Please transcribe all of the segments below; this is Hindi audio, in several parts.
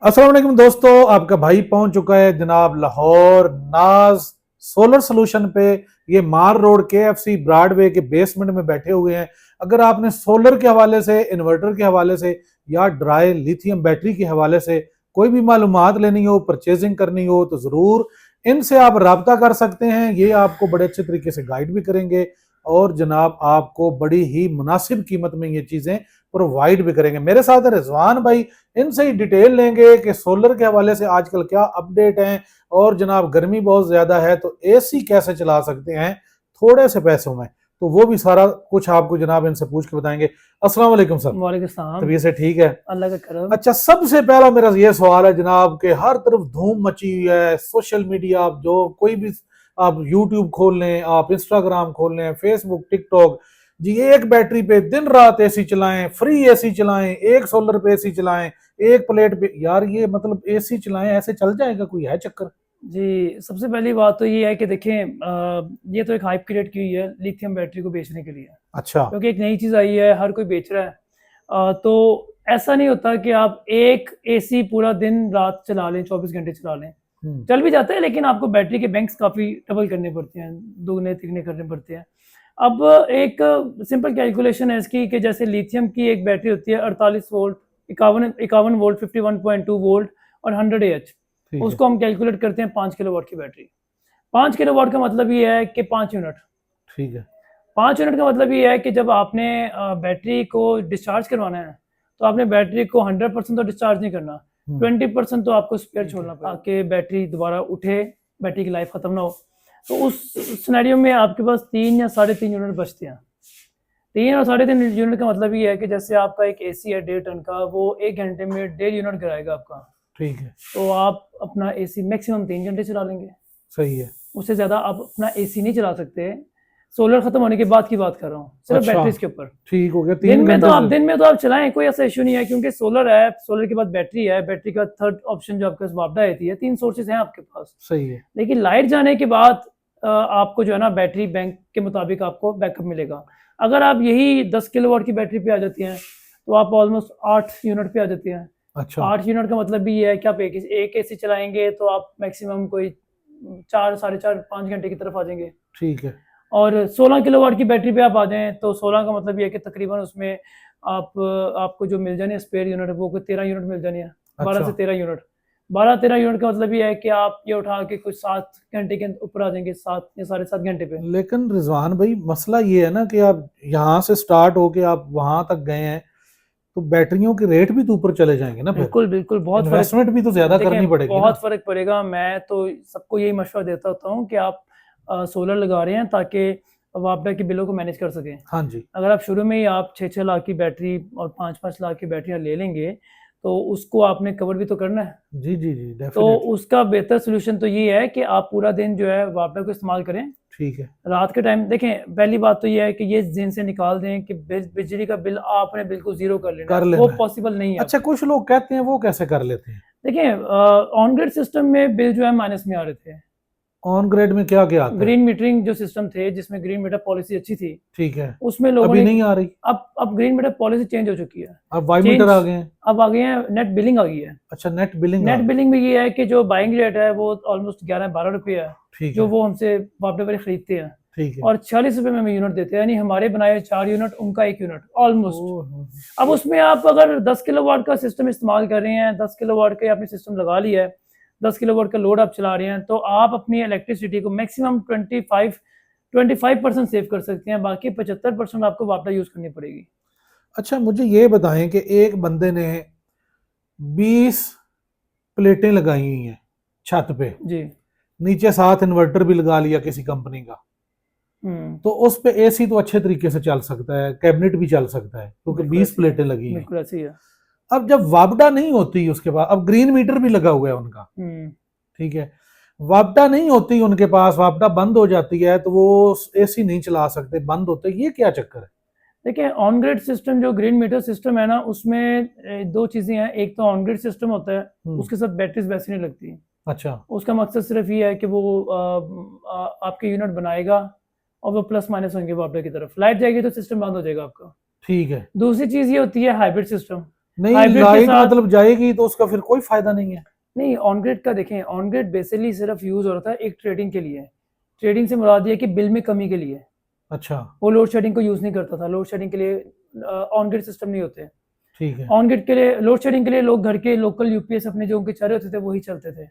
अस्सलाम वालेकुम दोस्तों, आपका भाई पहुंच चुका है जनाब लाहौर नाज सोलर सोल्यूशन पे। ये मार रोड KFC ब्रॉडवे के बेसमेंट में बैठे हुए हैं। अगर आपने सोलर के हवाले से, इन्वर्टर के हवाले से या ड्राई लिथियम बैटरी के हवाले से कोई भी मालूमात लेनी हो, परचेजिंग करनी हो, तो ज़रूर इनसे आप रब्ता कर सकते हैं। ये आपको बड़े अच्छे तरीके से गाइड भी करेंगे और जनाब आपको बड़ी ही मुनासिब कीमत में ये चीज़ें प्रोवाइड भी करेंगे। मेरे साथ है रिजवान भाई, इनसे ही डिटेल लेंगे कि सोलर के हवाले से आजकल क्या अपडेट हैं और जनाब गर्मी बहुत ज्यादा है तो AC कैसे चला सकते हैं थोड़े से पैसों में, तो वो भी सारा कुछ आपको जनाब इनसे पूछ के बताएंगे। अस्सलाम वालेकुम सर। वालेकुम सलाम। तबीयत से ठीक है? अल्लाह का करम। अच्छा, सबसे पहला मेरा ये सवाल है जनाब के हर तरफ धूम मची हुई है, सोशल मीडिया आप जो कोई भी आप यूट्यूब खोल लें, आप इंस्टाग्राम खोल लें, फेसबुक, टिकटॉक, जी एक बैटरी पे दिन रात AC चलाएं, फ्री AC चलाएं, एक सोलर पे AC चलाएं, एक प्लेट पे। यार ये मतलब AC चलाएं ऐसे चल जाएगा? कोई है चक्कर? जी, सबसे पहली बात तो ये है कि देखें ये तो एक हाइप क्रिएट की हुई है लिथियम बैटरी को बेचने के लिए, अच्छा, क्योंकि एक नई चीज़ आई है, हर कोई बेच रहा है। तो ऐसा नहीं होता कि आप एक AC पूरा दिन रात चला लें, 24 घंटे चला लें। चल भी जाता है, लेकिन आपको बैटरी के बैंक्स काफ़ी डबल करने पड़ते हैं, दुगने तिगने करने पड़ते हैं। अब एक सिंपल कैलकुलेशन है इसकी कि जैसे लिथियम की एक बैटरी होती है 48 वोल्ट, 51 वोल्ट, 51.2 वोल्ट और 100 AH। उसको हम कैलकुलेट करते हैं 5 किलोवाट की बैटरी। 5 किलोवाट का मतलब ये है कि 5 यूनिट। ठीक है। 5 यूनिट का मतलब ये है कि जब आपने बैटरी को डिस्चार्ज करवाना है तो आपने बैटरी को 100% तो डिस्चार्ज नहीं करना, 20% तो आपको स्पेयर छोड़ना पड़ेगा कि बैटरी दोबारा उठे, बैटरी की लाइफ खत्म ना हो। तो उस सिनेरियो में आपके पास 3 या 3.5 यूनिट बचते हैं। 3 और 3.5 यूनिट का मतलब ये है कि जैसे आपका एक AC है 1.5 टन का, वो 1 घंटे में 1.5 यूनिट गिराएगा आपका। ठीक है, तो आप अपना AC मैक्सिमम 3 घंटे चला लेंगे। सही है। उससे ज़्यादा आप अपना AC नहीं चला सकते। सोलर खत्म होने के बाद की बात कर रहा हूँ, सिर्फ अच्छा, बैटरीज के ऊपर। ठीक हो गया। दिन 3 में तो घंटे आप से दिन में तो आप चलाएं, कोई ऐसा इशू नहीं है, क्योंकि सोलर है, सोलर के बाद बैटरी है, बैटरी का थर्ड ऑप्शन जो आपके पास वापडा आती है, 3 सोर्सेज हैं आपके पास। सही है। लेकिन लाइट जाने के बाद आपको जो है ना बैटरी बैंक के मुताबिक आपको बैकअप मिलेगा। अगर आप यही 10 किलोवाट की बैटरी पे आ जाती हैं तो आप ऑलमोस्ट 8 यूनिट पे आ जाती हैं। अच्छा, 8 यूनिट का मतलब भी ये है कि आप एक AC चलाएंगे तो आप मैक्सिमम कोई 4, 4.5, 5 घंटे की तरफ आ जाएंगे। ठीक है। और 16 किलोवाट की बैटरी पे आप आ जाएं तो 16 का मतलब ये है कि तकरीबन उसमें आपको जो मिल जानी है स्पेयर यूनिट, वो कोई 13 यूनिट मिल जानी है। 12 से 13 यूनिट। 12-13 यूनिट का मतलब ये है कि आप ये उठा के कुछ 7 घंटे के ऊपर आ जाएंगे, 7 या 7.5 घंटे पे। लेकिन रिजवान भाई मसला ये है ना कि आप यहाँ से स्टार्ट होके आप वहां तक गए हैं तो बैटरियों के रेट भी तो ऊपर चले जाएंगे ना, फिर बिल्कुल बिल्कुल, बहुत फर्क। इन्वेस्टमेंट भी तो ज्यादा करनी देखें, पड़ेगी ना। बहुत फर्क पड़ेगा। मैं तो सबको यही मशवरा देता होता हूँ कि आप सोलर लगा रहे हैं ताकि वापडा के बिलों को मैनेज कर सकें। हाँ जी। अगर आप शुरू में ही आप 6-6 लाख की बैटरी और 5-5 लाख की बैटरियाँ ले लेंगे तो उसको आपने कवर भी तो करना है। जी जी जी, तो डेफिनेटली। उसका बेहतर सोल्यूशन तो ये है कि आप पूरा दिन जो है वापडा को इस्तेमाल करें। ठीक है। रात के टाइम देखें, पहली बात तो ये है कि ये जिन से निकाल दें कि बिजली का बिल आपने बिल्कुल जीरो कर लेना कर है, वो लेना है। पॉसिबल नहीं है। अच्छा, कुछ लोग कहते हैं वो कैसे कर लेते हैं? देखिए, ऑन ग्रिड सिस्टम में बिल जो है माइनस में आ रहे थे। ऑन ग्रेड में क्या क्या आता है? ग्रीन मीटरिंग जो सिस्टम थे, जिसमें ग्रीन मीटर पॉलिसी अच्छी थी, ठीक है। उसमें लोगों अभी ने नहीं आ रही? अब ग्रीन मीटर पॉलिसी चेंज हो चुकी है। अब वाई मीटर चेंज आ गए हैं? अब आ गए हैं, नेट बिलिंग आ गई है। अच्छा, नेट बिलिंग आ नेट गई। बिलिंग में ये है कि जो बाइंग रेट है वो ऑलमोस्ट 11-12 रुपये है, ठीक जो है। वो हमसे वापडे वाले खरीदते हैं। ठीक है। और 46 रुपये में हमें यूनिट देते हैं, यानी हमारे बनाए 4 यूनिट, उनका 1 यूनिट ऑलमोस्ट। अब उसमें आप अगर 10 किलोवाट का सिस्टम इस्तेमाल कर रहे हैं, 10 किलोवाट का आपने सिस्टम लगा लिया है, 10 किलोवाट का लोड आप चला रहे हैं, तो आप अपनी इलेक्ट्रिसिटी को मैक्सिमम 25% सेव कर सकते हैं। बाकी 75% आपको वापडा यूज करनी पड़ेगी। अच्छा, मुझे ये बताएं कि एक बंदे ने 20 प्लेटें लगाई हुई हैं छत पे, जी। नीचे साथ इन्वर्टर भी लगा लिया किसी कंपनी का, तो उस पे AC तो अच्छे तरीके से चल सकता है, कैबिनेट भी चल सकता है क्योंकि 20 प्लेटें लगी हैं। बिल्कुल ऐसी है। अब जब वापडा नहीं होती उसके बाद, अब ग्रीन मीटर भी लगा हुआ है उनका, ठीक है, वापडा नहीं होती उनके पास, वापडा बंद हो जाती है तो वो AC नहीं चला सकते, बंद होते, ये क्या चक्कर है? देखिए, ऑन ग्रिड सिस्टम जो ग्रीन मीटर सिस्टम है ना, उसमें 2 चीजें हैं। एक तो ऑन ग्रिड सिस्टम होता है, उसके साथ बैटरीज वैसे नहीं लगती। अच्छा। उसका मकसद सिर्फ ये है कि वो आपके यूनिट बनाएगा और वो प्लस माइनस होंगे वापडा की तरफ। लाइट जाएगी तो सिस्टम बंद हो जाएगा आपका। ठीक है। दूसरी चीज ये होती है हाइब्रिड सिस्टम। नहीं, हाइब्रिड के लाइट साथ मतलब जाएगी तो उसका फिर कोई फायदा नहीं है। नहीं, ऑन ग्रिड का देखें, ऑन ग्रिड बेसिकली सिर्फ यूज हो रहा था एक ट्रेडिंग के लिए। ट्रेडिंग से मुराद ये कि बिल में कमी के लिए। अच्छा, वो लोड शेडिंग को यूज नहीं करता था। लोड शेडिंग के लिए ऑन ग्रिड सिस्टम नहीं होते। ठीक है। ऑन ग्रिड के लिए, लोड शेडिंग के लिए लोग घर के लोकल यूपीएस अपने जो उनके चल रहे होते थे वही चलते थे।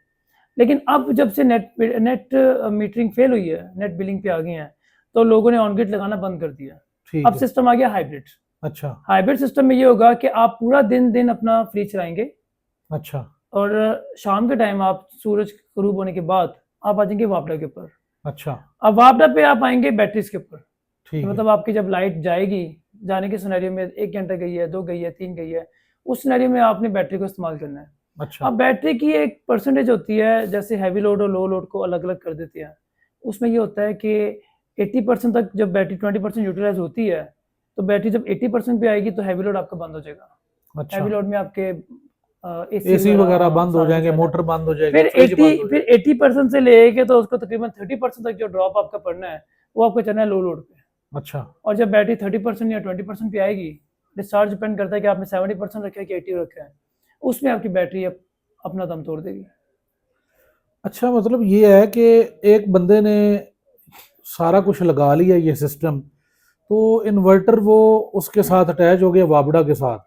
लेकिन अब जब से नेट मीटरिंग फेल हुई है, नेट बिलिंग पे आ गए हैं, तो लोगों ने ऑन ग्रिड लगाना बंद कर दिया। ठीक अब है। सिस्टम आ गया हाइब्रिड। अच्छा। हाइब्रिड सिस्टम में ये होगा कि आप पूरा दिन दिन अपना फ्री चलाएंगे अच्छा। और शाम के टाइम आप सूरज गरूब होने के बाद आप आ जाएंगे वापडा के ऊपर। अच्छा। अब वापडा पे आप आएंगे बैटरीज के ऊपर। ठीक है। मतलब आपकी जब लाइट जाएगी, जाने के सिनेरियो में 1 घंटा गई है, 2 गई है, 3 गई है, उस सिनेरियो में आपने बैटरी को इस्तेमाल करना है। अच्छा। अब बैटरी की एक परसेंटेज होती है, जैसे हैवी लोड और लो लोड को अलग अलग कर देते हैं। उसमें ये होता है कि 80% तक जब बैटरी 20% यूटिलाइज होती है, तो बैटरी जब 80% पे आएगी तो हैवी लोड आपका बंद हो जाएगा। अच्छा। हैवी लोड में आपके एसी वगैरह बंद हो सारा जाएंगे, कुछ आ मोटर बंद हो जाएगी, फिर फ्रिज बंद हो 80% से लेके तो उसको तकरीबन 30% तक जो ड्रॉप आपका पड़ना है वो आपको चलना है लो लोड पे। जाएगा। अच्छा। और जब बैटरी 30% या 20% पे आएगी, डिस्चार्ज डिपेंड करता है कि आपने 70% रखा है कि 80 रखा है, उसमें आपकी बैटरी अपना दम तोड़ देगी। अच्छा, मतलब ये है कि एक बंदे ने सारा कुछ लगा लिया ये सिस्टम, तो इन्वर्टर वो उसके साथ अटैच हो गया वापडा के साथ,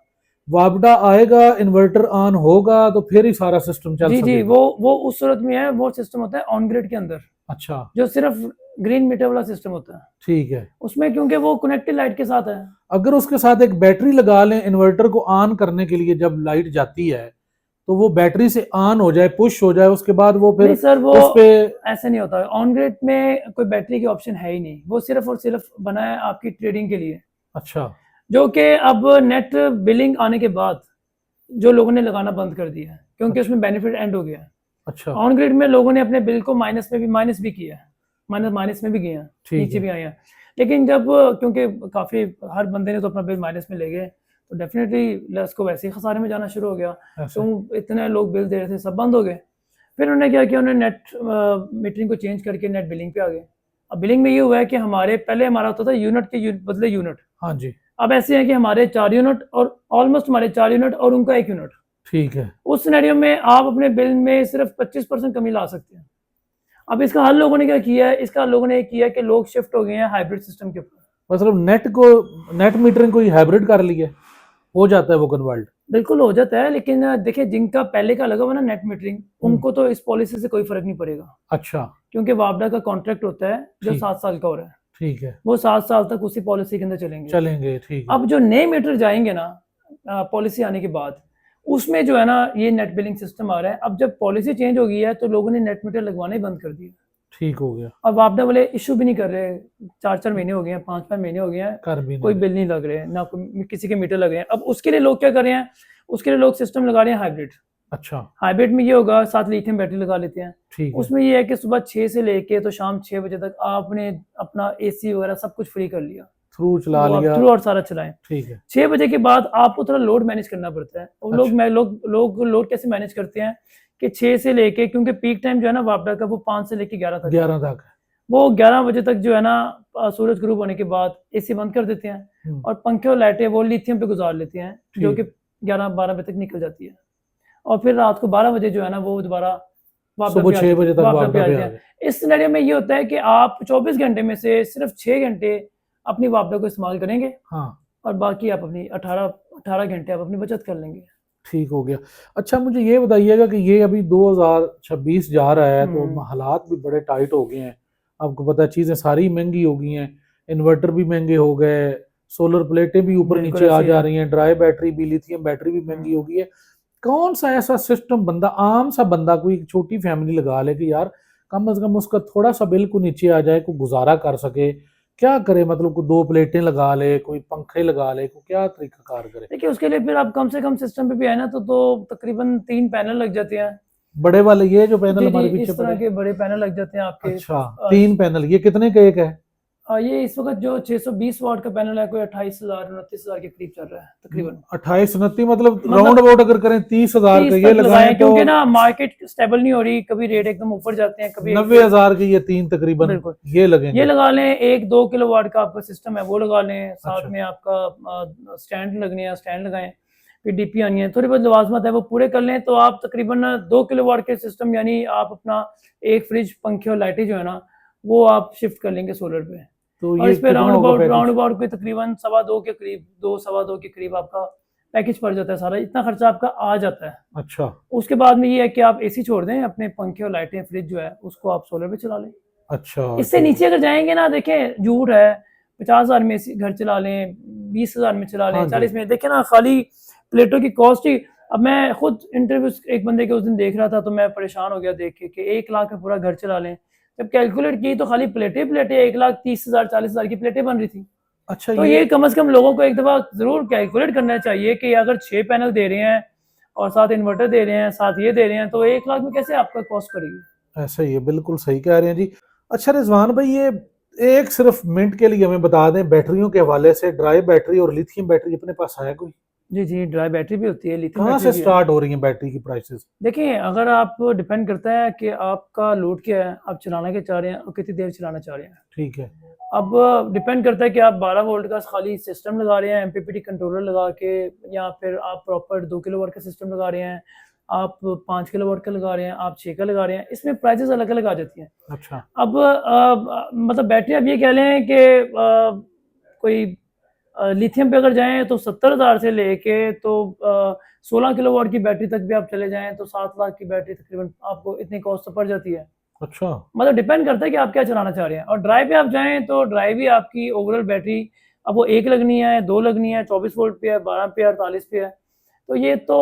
वापडा आएगा, इन्वर्टर ऑन होगा तो फिर ही सारा सिस्टम चल जी जी, सकेगा। वो उस सूरत में है। वो सिस्टम होता है ऑन ग्रिड के अंदर, अच्छा। जो सिर्फ ग्रीन मीटर वाला सिस्टम होता है। ठीक है। उसमें क्योंकि वो कनेक्टेड लाइट के साथ है। अगर उसके साथ एक बैटरी लगा लें इन्वर्टर को ऑन करने के लिए, जब लाइट जाती है तो वो बैटरी से ऑन हो जाए, पुश हो जाए, उसके बाद वो फिर नहीं सर, वो उस पे ऐसे नहीं होता है। ऑन ग्रिड में कोई बैटरी की ऑप्शन है ही नहीं। वो सिर्फ और सिर्फ बना है आपकी ट्रेडिंग के लिए, अच्छा। जो कि अब नेट बिलिंग आने के बाद जो लोगों ने लगाना बंद कर दिया है, क्योंकि अच्छा। उसमें बेनिफिट एंड हो गया है। अच्छा। ऑन ग्रिड में लोगों ने अपने बिल को माइनस भी किया है, माइनस में भी गए हैं, ठीक नीचे है। भी आए हैं। लेकिन जब क्योंकि काफ़ी हर बंदे ने तो अपना बिल माइनस में ले गए, तो डेफिनेटली उसको वैसे ही खसारे में जाना शुरू हो गया। ऐसे। तो इतने लोग बिल दे रहे थे, सब बंद हो गए। फिर उन्होंने क्या किया, उन्होंने नेट मीटरिंग को चेंज करके नेट बिलिंग पे आ गए। अब बिलिंग में ये हुआ है कि हमारे पहले हमारा होता था यूनिट के बदले यूनिट। हाँ जी। अब ऐसे है कि हमारे 4 यूनिट और ऑलमोस्ट हमारे 4 यूनिट और उनका 1 यूनिट। ठीक है। उस सिनेरियो में आप अपने बिल में सिर्फ 25% कमी ला सकते हैं। अब इसका हल लोगों ने क्या किया है, इसका लोगों ने किया कि लोग शिफ्ट हो गए हैं हाइब्रिड सिस्टम के ऊपर। मतलब नेट मीटरिंग को ही हाइब्रिड कर लिया, हो जाता है वो कन्वर्ट। बिल्कुल हो जाता है, लेकिन देखिए जिनका पहले का लगा हुआ ना नेट मीटरिंग, उनको तो इस पॉलिसी से कोई फर्क नहीं पड़ेगा, अच्छा। क्योंकि वापडा का कॉन्ट्रैक्ट होता है जो ठीक। 7 साल का हो रहा है। ठीक है। वो 7 साल तक उसी पॉलिसी के अंदर चलेंगे। ठीक है। अब जो नए मीटर जाएंगे ना पॉलिसी आने के बाद, उसमें जो है ना ये नेट बिलिंग सिस्टम आ रहा है। अब जब पॉलिसी चेंज हो गई है तो लोगों ने नेट मीटर लगवाने ही बंद कर दिए। ठीक हो गया। और वापडा वाले इशू भी नहीं कर रहे। 4-4 महीने हो गए हैं, 5-5 महीने हो गए हैं, कर भी कोई नहीं। बिल नहीं लग रहे हैं, ना कोई किसी के मीटर लग रहे हैं। अब उसके लिए लोग क्या कर रहे हैं, उसके लिए लोग सिस्टम लगा रहे हैं हाइब्रिड। अच्छा। हाइब्रिड में ये होगा, साथ लिथियम बैटरी लगा लेते हैं। ठीक है। उसमें ये है कि सुबह 6 से लेके तो शाम 6 बजे तक आपने अपना एसी वगैरह सब कुछ फ्री कर लिया, थ्रू चला वो आप लिया। थ्रू और सारा चलाएं। ठीक है। 6 बजे के बाद आपको थोड़ा लोड मैनेज करना पड़ता है। और लोग लोड कैसे मैनेज करते हैं कि 6 से लेके, क्योंकि पीक टाइम जो है ना वापडा का वो 5 से लेके 11 तक 11 तक। वो 11 बजे तक जो है ना सूरज ग्रुप होने के बाद एसी बंद कर देते हैं और पंखे और लाइटें वो लिथियम पे गुजार लेते हैं, जो कि 11-12 बजे तक निकल जाती है। और फिर रात को 12 बजे जो है ना वो दोबारा सुबह 6 बजे तक वापडा पे आ वापडा पे जाते आ हैं। गए। इस सिनेरियो में ये होता है कि आप 24 घंटे में से सिर्फ 6 घंटे अपनी वापडा को इस्तेमाल करेंगे हाँ। और बाकी आप अपनी 18 घंटे आप अपनी बचत कर लेंगे। ठीक हो गया। अच्छा, मुझे ये बताइएगा कि ये अभी 2026 जा रहा है तो हालात भी बड़े टाइट हो गए हैं, आपको पता है, चीज़ें सारी महंगी हो गई हैं, इन्वर्टर भी महंगे हो गए, सोलर प्लेटें भी ऊपर नीचे आ जा रही हैं, ड्राई बैटरी भी, लिथियम बैटरी भी महंगी हो गई है। कौन सा ऐसा सिस्टम बंदा, आम सा बंदा, कोई एक छोटी फैमिली लगा ले कि यार कम से कम उसका थोड़ा सा बिल को नीचे आ जाए, को गुजारा कर सके, क्या करे? मतलब को 2 प्लेटें लगा ले, कोई पंखे लगा ले, को क्या तरीका कार करे? देखिए उसके लिए फिर आप कम से कम सिस्टम पे भी आए ना तो तकरीबन 3 पैनल लग जाते हैं, बड़े वाले, ये जो पैनल हमारे पीछे इस तरह के बड़े पैनल लग जाते हैं आपके। अच्छा, 3 पैनल, ये कितने का एक है? ये इस वक्त जो 620 वाट का पैनल है कोई 28,000-29,000 के करीब चल रहा है तकरीबन। 28-29, मतलब राउंड अबाउट अगर करें 30,000 का ये लगाएं तो, क्योंकि ना मार्केट स्टेबल नहीं हो रही, कभी रेट एकदम ऊपर जाते हैं, कभी 90,000 के ये 3 तकरीबन ये लगेंगे। ये लगा लें। 1-2 किलोवाट का आपका सिस्टम है वो लगा लें, साथ में आपका स्टैंड लगने हैं, स्टैंड लगाएं। फिर डीपी आनी है, थोड़ी बहुत लवाजमत है वो पूरे कर लें तो आप तकरीबन 2 किलोवाट के सिस्टम, यानी आप अपना एक फ्रिज, पंखे और लाइटें जो है ना वो आप शिफ्ट कर लेंगे सोलर पे। तो और ये इस पे कितना होगा पैकेज? राउंड अबाउट कोई तकरीबन 2.25 के करीब, 2-2.25 के करीब आपका पैकेज पड़ जाता है सारा, इतना खर्चा आपका आ जाता है। अच्छा उसके बाद में ये है कि आप एसी छोड़ दें, अपने पंखे और लाइटें, फ्रिज जो है उसको आप सोलर पे चला लें। अच्छा। इससे नीचे अगर जाएंगे ना, देखें झूठ है, 50,000 में घर चला लें, 20,000 में चला लें, हाँ जी। 40 में, देखें ना खाली प्लेटों की कॉस्ट ही। अब मैं खुद इंटरव्यू एक बंदे के उस दिन देख रहा था तो मैं परेशान हो गया देख के कि 1 लाख में पूरा घर चला लें। जब कैलकुलेट की तो खाली प्लेटें 1,30,000 40,000 की प्लेटें बन रही थी। अच्छा तो ये कम से कम लोगों को एक दफा जरूर कैलकुलेट करना चाहिए कि अगर 6 पैनल दे रहे हैं और साथ इन्वर्टर दे रहे हैं, साथ ये दे रहे हैं, तो 1 लाख में कैसे आपका कॉस्ट करेगी। ऐसा ही है, बिल्कुल सही कह रहे हैं जी। अच्छा रिजवान भाई, ये एक सिर्फ मिनट के लिए हमें बता दें, बैटरियों के हवाले से ड्राई बैटरी और लिथियम बैटरी अपने पास है कोई? जी, ड्राई बैटरी भी होती है, लिथियम कहाँ बैटरी से भी है। स्टार्ट हो रही है बैटरी की प्राइसेस? देखिए, अगर आप, डिपेंड करता है कि आपका लोड क्या है, आप चलाना क्या चाह रहे हैं और कितनी देर चलाना चाह रहे हैं। ठीक है। अब डिपेंड करता है कि आप 12 वोल्ट का खाली सिस्टम लगा रहे हैं एमपीपीटी कंट्रोलर लगा के, या फिर आप प्रॉपर 2 किलोवाट का सिस्टम लगा रहे हैं, आप 5 किलोवाट का लगा रहे हैं, आप 6 का लगा रहे हैं, इसमें प्राइसेस अलग अलग आ जाती हैं। अच्छा। अब मतलब बैटरी आप ये कह लें कि कोई लिथियम पे अगर जाएं तो 70,000 से लेके तो 16 किलोवाट की बैटरी तक भी आप चले जाएं तो 7 लाख की बैटरी तकरीबन आपको इतनी कॉस्ट तो पड़ जाती है। अच्छा। मतलब डिपेंड करता है कि आप क्या चलाना चाह रहे हैं। और ड्राइव पे आप जाएं तो ड्राइव भी आपकी ओवरऑल बैटरी, अब वो 1 लगनी है, 2 लगनी है, 24 वोल्ट पे है, 12 पे है, 48 पे है, तो ये तो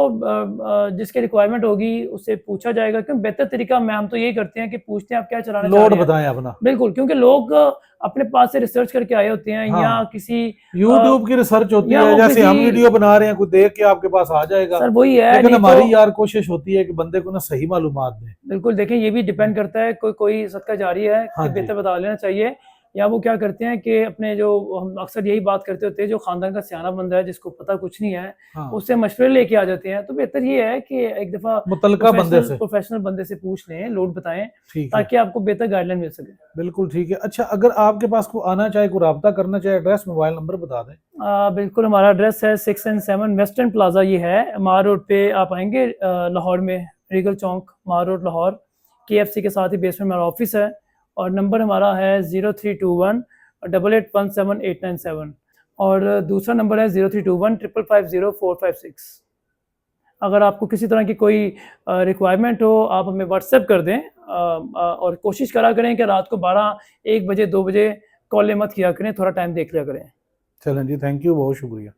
जिसकी रिक्वायरमेंट होगी उससे पूछा जाएगा। क्यों बेहतर तरीका में हम तो यही करते हैं कि पूछते हैं आप क्या चलाना चाह लोड रहे हैं। बताएं अपना। बिल्कुल, क्योंकि लोग अपने पास से रिसर्च करके आए होते हैं, हाँ। या किसी यूट्यूब की रिसर्च होती या है, वो जैसे हम किसी, वीडियो बना रहे हैं, कोई देख के आपके पास आ जाएगा। सर वही है, लेकिन नहीं हमारी तो यार कोशिश होती है कि बंदे को ना सही मालूमात दें। बिल्कुल देखें, ये भी डिपेंड करता है, कोई सदका जारी है हाँ कि जी। बेहतर बता लेना चाहिए, या वो क्या करते हैं कि अपने जो, हम अक्सर यही बात करते होते हैं, जो खानदान का सियाना बंदा है जिसको पता कुछ नहीं है, हाँ। उससे मशवरे लेके आ जाते हैं। तो बेहतर ये है कि एक दफा मुतलका बंदे से। प्रोफेशनल बंदे से पूछ लें, लोड बताएं, ठीक है, ताकि आपको बेहतर गाइडलाइन मिल सके। बिल्कुल ठीक है। अच्छा, अगर आपके पास को आना चाहे, कोई रब्ता करना चाहे, एड्रेस मोबाइल नंबर बता दें। बिल्कुल, हमारा एड्रेस है 6 एंड 7 वेस्टर्न प्लाजा, ये है मार रोड पे। आप आएंगे लाहौर में, रीगल चौक, मार रोड लाहौर, KFC के साथ ही बेसमेंट में हमारा ऑफिस है। और नंबर हमारा है 0321 8817 और दूसरा नंबर है 0321 555 456। अगर आपको किसी तरह की कोई रिक्वायरमेंट हो, आप हमें व्हाट्सएप कर दें, और कोशिश करा करें कि रात को 12-1 बजे 2 बजे कॉल मत किया करें, थोड़ा टाइम देख लिया करें। चलें जी, थैंक यू, बहुत शुक्रिया।